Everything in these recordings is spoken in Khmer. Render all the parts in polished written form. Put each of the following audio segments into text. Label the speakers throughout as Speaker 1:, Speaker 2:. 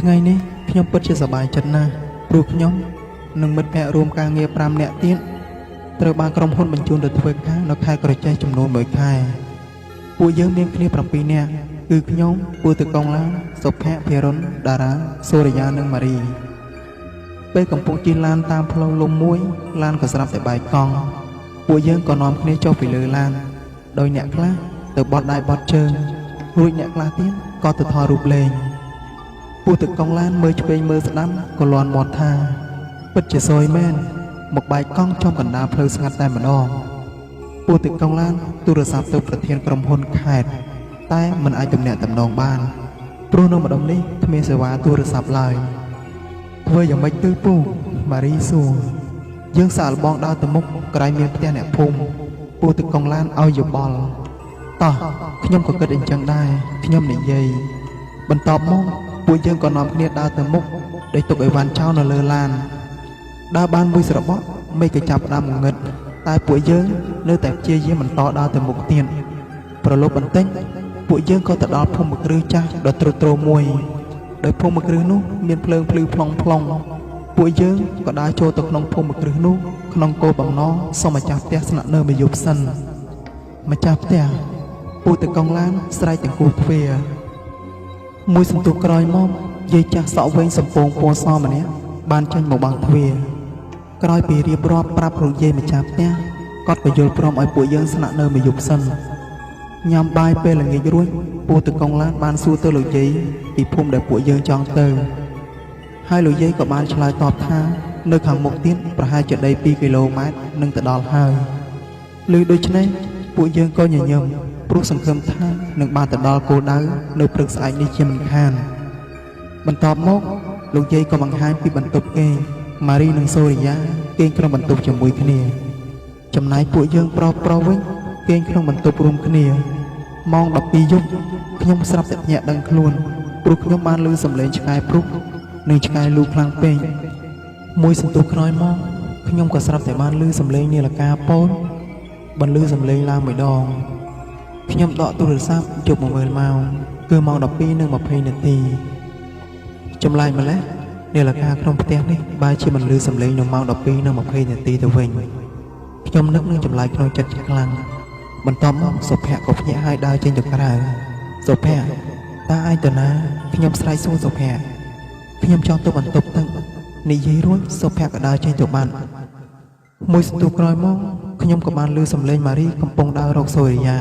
Speaker 1: ថ្ងៃនេះខ្ញុំពិតជាសប្បាយចិត្តណាស់ព្រោះខ្ញុំនិងមិត្តភ័ក្តិរួមការងារ5នាក់ទៀតត្រូវបានក្រុមហ៊ុនបញ្ជូនទៅធ្វើការនៅខេត្តក្រចេះចំនួន1ខែពួកយើងមានគ្នា7នាក់គឺខ្ញុំពូទឹកកងឡានសុភ័ក្រភិរុនតារាសូរិយានិងម៉ារីពេលកំពុងជិះឡានតាមផ្លូវលំមួយឡានក៏ស្រាប់តែបែកកង់ពួកយើងក៏នាំគ្នាចុះពីលើឡានដោយអ្នកខ្លះទៅបត់ដៃបត់ជើងរួចអ្នកខ្លះទៀតក៏ទៅថតរូបលេងពូទឹកកងឡានមើលឆ្វេងមើលស្ដាំក៏លាន់មាត់ថាពិតជាសយមែនមកបែកកង់ចំកណ្ដាលផ្លូវស្ងាត់តែម្ដងពូទឹកកងឡានទូរស័ព្ទទៅប្រធានក្រុមហ៊ុនខេត្តតែមិនអាចទំនាក់ទំនងបានព្រោះនៅម្ដុំនេះគ្មានសេវាទូរស័ព្ទឡើយធ្វើយ៉ាងម៉េចទៅពូម៉ារីសួរយើងសាកល្បងដើរទៅមុខក្រែងមានផ្ទះអ្នកភូមិពូទឹកកងឡានឲ្យយោបល់តោះខ្ញុំក៏គិតអញ្ចឹងដែរខ្ញុំនិយាយបន្ទាប់មកពួកយើងក៏នាំគ្នាដើរទៅមុខដោយទុកអីវ៉ាន់ចោលនៅលើឡានដើរបានមួយស្របក់មេឃក៏ចាប់ផ្ដើមងឹតតែពួកយើងនៅតែព្យាយាមបន្តដើរទៅមុខទៀតប្រឡប់បន្តិចពួកយើងក៏ទៅដល់ភូមិគ្រឹះចាស់ដ៏ទ្រុឌទ្រោមមួយដោយភូមិគ្រឹះនោះមានភ្លើងភ្លឺផ្លុងផ្លុងពួកយើងក៏ដើរចូលទៅក្នុងភូមិគ្រឹះនោះក្នុងគោលបំណងសុំម្ចាស់ផ្ទះស្នាក់នៅមួយយប់សិនម្ចាស់ផ្ទះពូទឹកកងឡានស្រែកទាំងគូទ្វារមួយសន្ទុះក្រោយមកយាយចាស់សក់វែងសំពងពណ៌សម្នាក់បានចេញមកបើកទ្វារក្រោយពីរៀបរាប់ប្រាប់លោកយាយម្ចាស់ផ្ទះគាត់ក៏យល់ព្រមឲ្យពួកយើងស្នាក់នៅមួយយប់សិនញ៉ាំបាយពេលល្ងាចរួចពូទឹកកងឡានបានសួរទៅលោកយាយពីភូមិដែលពួកយើងចង់ទៅហើយលោកយាយក៏បានឆ្លើយតបថានៅខាងមុខទៀតប្រហែលជាដី2គីឡូម៉ែត្រនឹងទៅដល់ហើយឮដូច្នេះពួកយើងក៏ញញឹមព្រោះសង្ឃឹមថានឹងបានទៅដល់គោលដៅនៅព្រឹកស្អែកនេះជាមិនខានបន្ទាប់មកលោកយាយក៏បង្ហាញពីបន្ទប់គេងម៉ារីនិងសូរិយាគេងក្នុងបន្ទប់ជាមួយគ្នាចំណែកពួកយើងប្រុសវិញគេងក្នុងបន្ទប់រួមគ្នាម៉ោង12យប់ខ្ញុំស្រាប់តែភ្ញាក់ដឹងខ្លួនព្រោះខ្ញុំបានឮសំឡេងឆ្កែព្រុសនិងឆ្កែលូខ្លាំងពេកមួយសន្ទុះក្រោយមកខ្ញុំក៏ស្រាប់តែបានឮសំឡេងនាឡិកាពោលបន្លឺសំឡេងឡើងម្ដងខ្ញុំដកទូរស័ព្ទយកមកមើលម៉ោងគឺម៉ោង 12:20 នាទីចម្លែកម្ល៉េះនាឡិកាក្នុងផ្ទះនេះបែរជាមិនឮសំឡេងនៅម៉ោង 12:20 នាទីទៅវិញខ្ញុំនឹកនឹងចម្លែកក្នុងចិត្តជាខ្លាំងបន្ទាប់មកសុភ័ក្រក៏ភ្ញាក់ហើយដើរចេញទៅក្រៅសុភ័ក្រតើឯងទៅណាខ្ញុំស្រែកសួរសុភ័ក្រខ្ញុំចង់ទៅបន្ទប់ទឹកនិយាយរួចសុភ័ក្រក៏ដើរចេញទៅបានមួយសន្ទុះក្រោយមកខ្ញុំក៏បានឮសំឡេងម៉ារីកំពុងដើររកសូរិយា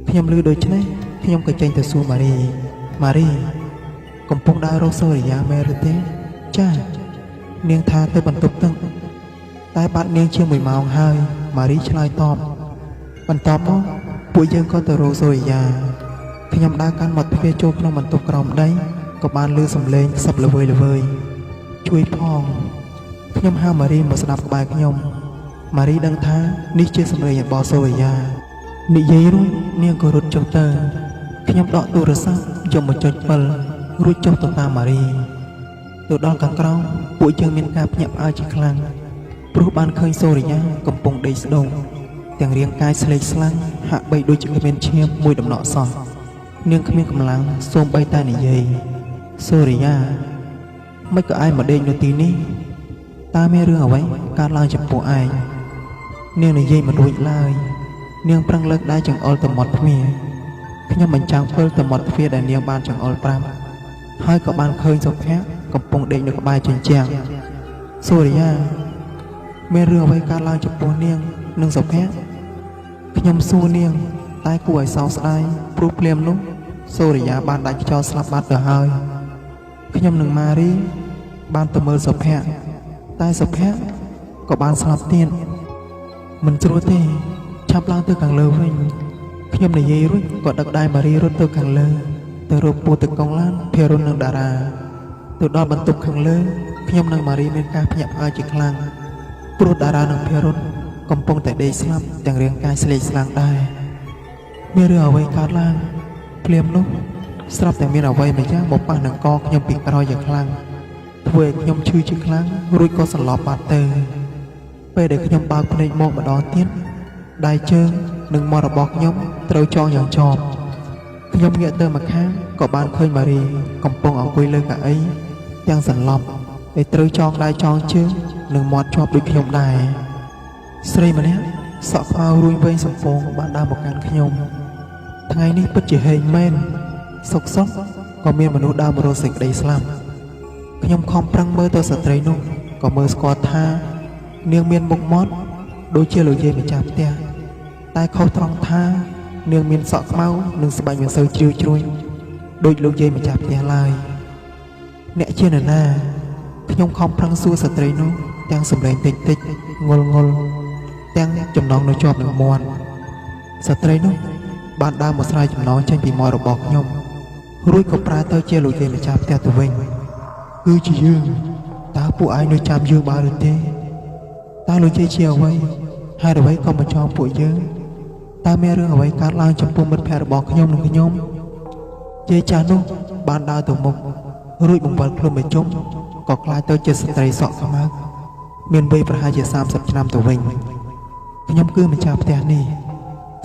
Speaker 1: ខ្ញុំឮដូច្នេះខ្ញុំក៏ចេញទៅសួរម៉ារីកំពុងដើររកសូរិយាមែនឬទេចានាងថាទៅបន្ទប់ទឹកតែបាត់នាងជាង1ម៉ោងហើយម៉ារីឆ្លើយតបបន្ទាប់មកពួកយើងក៏ទៅរកសូរិយាខ្ញុំដើរកាន់មាត់ទ្វារចូលក្នុងបន្ទប់ក្រោមដីក៏បានឮសំឡេងខ្សឹបល្វើយជួយផងខ្ញុំហៅម៉ារីមកស្ដាប់ក្បែរខ្ញុំម៉ារីដឹងថានេះជាសំឡេងរបស់សូរិយានិយាយរួចនាងក៏រត់ចុះទៅខ្ញុំដកទូរស័ព្ទយកមកចុចពិលរួចចុះទៅតាមម៉ារីទៅដល់ខាងក្រោមពួកយើងមានការភ្ញាក់ផ្អើលជាខ្លាំងព្រោះបានឃើញសូរិយាកំពុងដេកស្ដុងទាំងរាងកាយស្លេកស្លាំងហាក់បីដូចជាគ្មានឈាមមួយដំណក់សោះនាងគ្មានកម្លាំងសូម្បីតែនិយាយសូរិយាមិនក៏ឯងមកដេកនៅទីនេះតើមានរឿងអ្វីកើតឡើងចំពោះឯងនាងនិយាយមិនរួចឡើយនាងប្រឹងលើកដៃចង្អុលទៅមាត់ទ្វារខ្ញុំបញ្ចាំងពិលទៅមាត់ទ្វារដែលនាងបានចង្អុលប្រាប់ហើយក៏បានឃើញសុភ័ក្រកំពុងដេកនៅក្បែរជញ្ជាំងសូរិយាមានរឿងអ្វីកើតឡើងចំពោះនាងនិងសុភ័ក្រខ្ញុំសួរនាងតែគួរឲ្យសោកស្ដាយព្រោះភ្លាមនោះសូរិយាបានដាច់ខ្យល់ស្លាប់បាត់ទៅហើយខ្ញុំនិងម៉ារីបានទៅមើលសុភ័ក្រតែសុភ័ក្រក៏បានស្លាប់ទៀតមិនស្រួលទេឆាប់ឡើងទៅខាងលើវិញខ្ញុំនិយាយរួចក៏ដឹកដៃម៉ារីរត់ទៅខាងលើទៅរកពូទឹកកងឡានភិរុននិងតារាទៅដល់បន្ទប់ខាងលើខ្ញុំនិងម៉ារីមានការភ្ញាក់ផ្អើលជាខ្លាំងព្រោះតារានិងភិរុនកំពុងតែដេកស្លាប់ទាំងរាងកាយស្លេកស្លាំងដែរមានរឿងអ្វីកើតឡើងភ្លាមនោះស្រាប់តែមានអ្វីម្យ៉ាងមកប៉ះនឹងកខ្ញុំពីក្រោយយ៉ាងខ្លាំងធ្វើឲ្យខ្ញុំឈឺជាខ្លាំងរួចក៏សន្លប់បាត់ទៅពេលដែលខ្ញុំបើកភ្នែកមកម្ដងទៀតដៃជើងនិងមាត់របស់ខ្ញុំត្រូវចងយ៉ាងជាប់ ខ្ញុំងាកទៅម្ខាងក៏បានឃើញម៉ារីកំពុងអង្គុយលើកៅអីទាំងសន្លប់ដែលត្រូវចងដៃចងជើងនិងមាត់ជាប់ដូចខ្ញុំដែរស្រីម្នាក់សក់ខ្មៅរួញវែងសំពងបានដើរមកកាន់ខ្ញុំថ្ងៃនេះពិតជាហេងមែនសុកក៏មានមនុស្សដើរមករកសេចក្តីស្លាប់ខ្ញុំខំប្រឹងមើលទៅស្ត្រីនោះក៏មើលស្គាល់ថានាងមានមុខមាត់ដូចជាលោកយាយម្ចាស់ផ្ទះតែខុសត្រង់ថានាងមានសក់ខ្មៅនិងស្បែកមិនសូវជ្រីវជ្រួញដូចលោកយាយម្ចាស់ផ្ទះឡើយអ្នកជានរណាខ្ញុំខំប្រឹងសួរស្ត្រីនោះទាំងសម្លេងតិចងល់ទាំងចំណងនៅជាប់នឹងមាត់ស្ត្រីនោះបានដើរមកស្រាយចំណងចេញពីមាត់របស់ខ្ញុំរួចក៏ប្រែទៅជាលោកយាយម្ចាស់ផ្ទះទៅវិញគឺជាយើងតើពួកឯងនៅចាំយើងបានឬទេតើលោកយាយជាអ្វីហេតុអ្វីក៏មកចងពួកយើងតើមានរឿងអ្វីកើតឡើងចំពោះមិត្តភក្តិរបស់ខ្ញុំនិងខ្ញុំយាយចាស់នោះបានដើរទៅមុខរួចបង្វិលខ្លួនមកជុំក៏ក្លាយទៅជាស្ត្រីសក់ខ្មៅមានវ័យប្រហែលជា30ឆ្នាំទៅវិញខ្ញុំគឺម្ចាស់ផ្ទះនេះ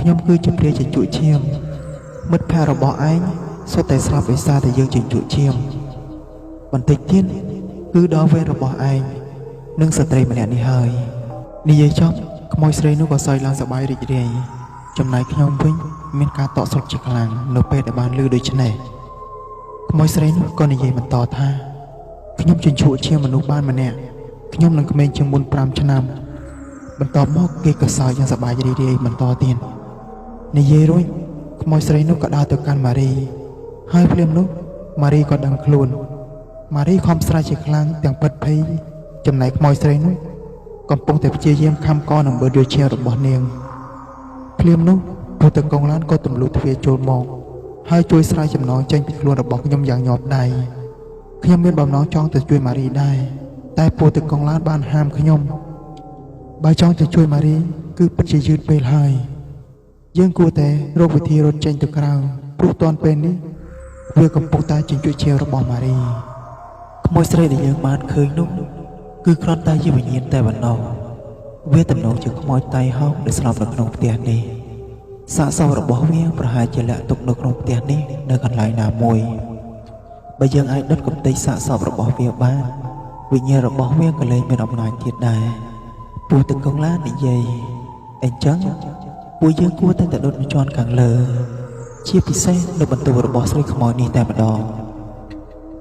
Speaker 1: ខ្ញុំគឺជាព្រាយជញ្ជក់ឈាមមិត្តភក្តិរបស់ឯងសុទ្ធតែស្លាប់ដោយសារតែយើងជញ្ជក់ឈាមបន្តិចទៀតគឺដល់វេនរបស់ឯងនិងស្ត្រីម្នាក់នេះហើយនិយាយចប់ខ្មោចស្រីនោះក៏សើចឡើងសប្បាយរីករាយចំណែកខ្ញុំវិញមានការតក់ស្លុតជាខ្លាំងនៅពេលដែលបានឮដូច្នេះខ្មោចស្រីនោះក៏និយាយបន្តថាខ្ញុំជញ្ជក់ឈាមមនុស្សបានម្នាក់ខ្ញុំនឹងក្មេងជាងមុន5ឆ្នាំបន្ទាប់មកគេក៏សើចយ៉ាងសប្បាយរីករាយបន្តទៀតនិយាយរួចខ្មោចស្រីនោះក៏ដើរទៅកាន់ម៉ារីហើយភ្លាមនោះម៉ារីក៏ដឹងខ្លួនម៉ារីខំស្រែកជាខ្លាំងទាំងពិតភ័យចំណែកខ្មោចស្រីនោះកំពុងតែព្យាយាមខំកនឹងបឺតយកឈាមរបស់នាងភ្លាមនោះពូតកងឡានក៏ទម្លុះទ្វារចូលមកហើយជួយស្រាយចំណងចេញពីខ្លួនរបស់ខ្ញុំយ៉ាងញាប់ដៃខ្ញុំមានបំណងចង់ទៅជួយម៉ារីដែរតែពូតកងឡានបានហាមខ្ញុំបើចង់ទៅជួយម៉ារីគឺពិតជាយឺតពេលហើយយើងគួរតែរកវិធីរត់ចេញទៅក្រៅព្រោះតាន់ពេលនេះវាកំពុងតែជញ្ជក់ឈាមរបស់ម៉ារីខ្មោចស្រីដែលយើងបានឃើញនោះគឺគ្រាន់តែជាវិញ្ញាណតែប៉ុណ្ណោះវាទំនងជាខ្មោចតៃហោងដែលស្លាប់នៅក្នុងផ្ទះនេះសាកសពរបស់វាប្រហែលជាលាក់ទុកនៅក្នុងផ្ទះនេះនៅកន្លែងណាមួយបើយើងអាចដុតកំទេចសាកសពរបស់វាបានវិញ្ញាណរបស់វាក៏លែងមានអំណាចទៀតដែរពូទឹកកងឡាននិយាយអញ្ចឹងពួកយើងគួរតែដុតនៅជាន់ខាងលើជាពិសេសនៅបន្ទប់របស់ស្រីខ្មោចនេះតែម្ដង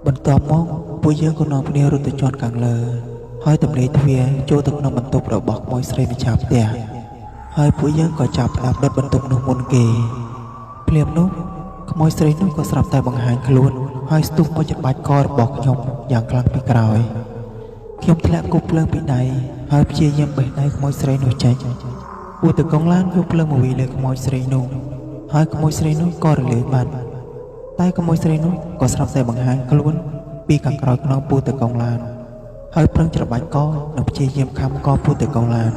Speaker 1: បន្ទាប់មកពួកយើងក៏នាំគ្នារត់ទៅជាន់ខាងលើហើយទម្លាយទ្វារចូលទៅក្នុងបន្ទប់របស់ខ្មោចស្រីម្ចាស់ផ្ទះហើយពួកយើងក៏ចាប់ផ្ដើមដុតបន្ទប់នោះមុនគេភ្លាមនោះខ្មោចស្រីនោះក៏ស្រាប់តែបង្ហាញខ្លួនហើយស្ទុះមកច្បាច់ករបស់ខ្ញុំយ៉ាងខ្លាំងពីក្រោយខ្ញុំធ្លាក់គប់ភ្លើងពីដៃហើយព្យាយាមបេះដៃខ្មោចស្រីនោះចេញពូតកងឡានយកភ្លើងមកវាយលើខ្មោចស្រីនោះហើយខ្មោចស្រីនោះក៏រលាយបាត់តែខ្មោចស្រីនោះក៏ស្រាប់តែបង្ហាញខ្លួនពីខាងក្រោយខ្នងពូតកងឡានហើយប្រឹងច្របាច់កនិងព្យាយាមខំកពូតកងឡាន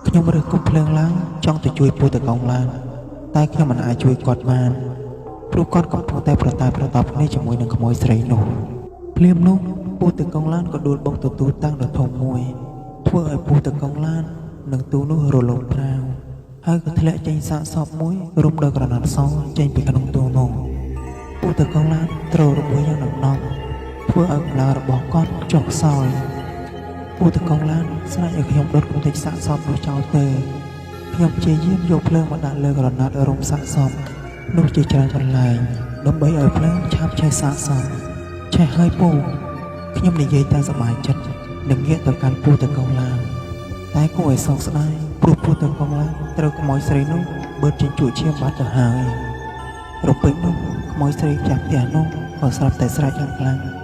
Speaker 1: ខ្ញុំរើសគប់ភ្លើងឡើងចង់ទៅជួយពូតកងឡានតែខ្ញុំមិនអាចជួយគាត់បានព្រោះគាត់កំពុងតែប្រតបគ្នាជាមួយនឹងខ្មោចស្រីនោះភ្លាមនោះពូតកងឡានក៏ដួលបុកទទួលតាំងដ៏ធំមួយធ្វើឲ្យពូតកងឡាននិងទូនោះរលំប្រាវហើយក៏ធ្លាក់ចេញសាកសពមួយរុំដល់ក្រណាត់សចេញពីក្នុងទូនោះពូតកងឡានត្រូវរបួសយ៉ាងដំណំធ្វើឲ្យកម្លាំងរបស់គាត់ចុះខ្សោយពូតកងឡានស្នើឲ្យខ្ញុំដុតកំទេចសាកសពនោះចោលទៅខ្ញុំព្យាយាមយកភ្លើងមកដាក់លើក្រណាត់រុំសាកសពនោះជាច្រើនកន្លែងដើម្បីឲ្យភ្លើងឆាប់ឆេះសាកសពឆេះហើយពូខ្ញុំនិយាយតែសប្បាយចិត្តនឹងងាកទៅកាន់ពូតកងឡានតែគួរឲ្យសោកស្ដាយព្រោះពូតកងឡានត្រូវខ្មោចស្រីនោះបឺតជញ្ជក់ឈាមបាត់ទៅហើយរពេចនោះខ្មោចស្រីចាស់ផ្ទះនោះក៏ស្រាប់តែស្រែកយ៉ាងខ្លាំង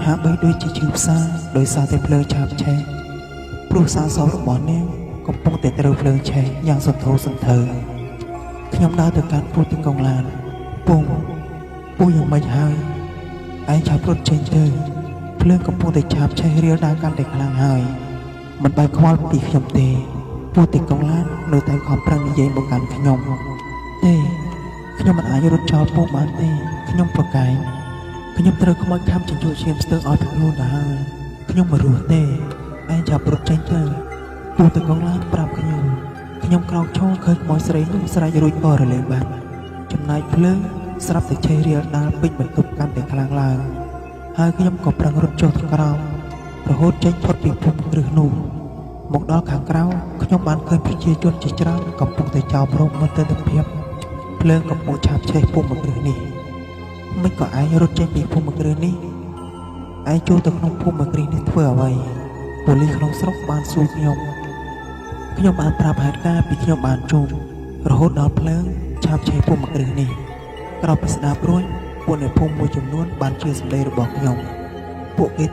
Speaker 1: ហាក់បីដូចជាឈឺផ្សាដោយសារតែភ្លើងឆាបឆេះព្រោះសាកសពរបស់នាងកំពុងតែត្រូវភ្លើងឆេះយ៉ាងសន្ធោសន្ធៅខ្ញុំដើរទៅកាន់ពូតកងឡានពូយ៉ាងម៉េចហើយឯងឆាប់រត់ចេញទៅភ្លើងកំពុងតែឆាបឆេះរៀលដើរកាន់តែខ្លាំងហើយមិនបែកខ្វល់ពីខ្ញុំទេពូតកងឡាននៅតែខំប្រឹងនិយាយមកកាន់ខ្ញុំទេខ្ញុំមិនអាចរត់ចោលពូបានទេខ្ញុំប្រកែកខ្ញុំត្រូវខ្មោចខំជញ្ជក់ឈាមស្ទើរឲ្យពីខ្លួនទៅហើយខ្ញុំមិនរស់ទេឯងចាប់រត់ចេញទៅពូតកងឡានប្រាប់ខ្ញុំក្រោកឈរឃើញខ្មោចស្រីនោះស្រែករួចក៏រលាយបាត់ចំណែកភ្លើង ស្រាប់តែឆេះរៀលដាល់ពេញបន្ទប់កាន់តែខ្លាំងឡើងហើយខ្ញុំក៏ប្រឹងរត់ចុះទៅក្រោមរហូតចេញផុតពីភូមិគ្រឹះនោះមកដល់ខាងក្រៅខ្ញុំបានឃើញប្រជាជនជាច្រើនកំពុងតែចោលព្រមមើលទិដ្ឋភាពភ្លើងកំពុងឆាបឆេះភូមិគ្រឹះនេះមិនក៏ឯងរត់ចេញពីភូមិគ្រឹះនេះឯងចូលទៅក្នុងភូមិគ្រឹះនេះធ្វើអ្វីប៉ូលីសក្នុងស្រុកបានសួរខ្ញុំបានប្រាប់ហេតុការណ៍ពីខ្ញុំបានជួបរហូតដល់ភ្លើងឆាបឆេះភូមិគ្រឹះនេះក្រោយពីស្ដាប់រួចពួកអ្នកភូមិមួយចំនួនបានជឿសម្ដីរបស់ខ្ញុំពួកគេ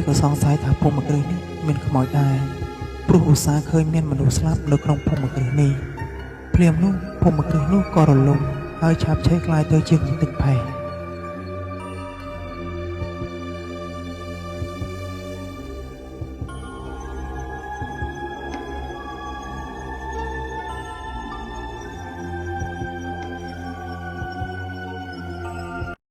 Speaker 1: ក៏សង្ស័យថាភូមិគ្រឹះនេះមានខ្មោចដែរព្រោះឧស្សាហ៍ឃើញមានមនុស្សស្លាប់នៅក្នុងភូមិគ្រឹះនេះភ្លាមនោះភូមិគ្រឹះនោះក៏រលំហើយឆាបឆេះក្លាយទៅជាកំទេចផេះ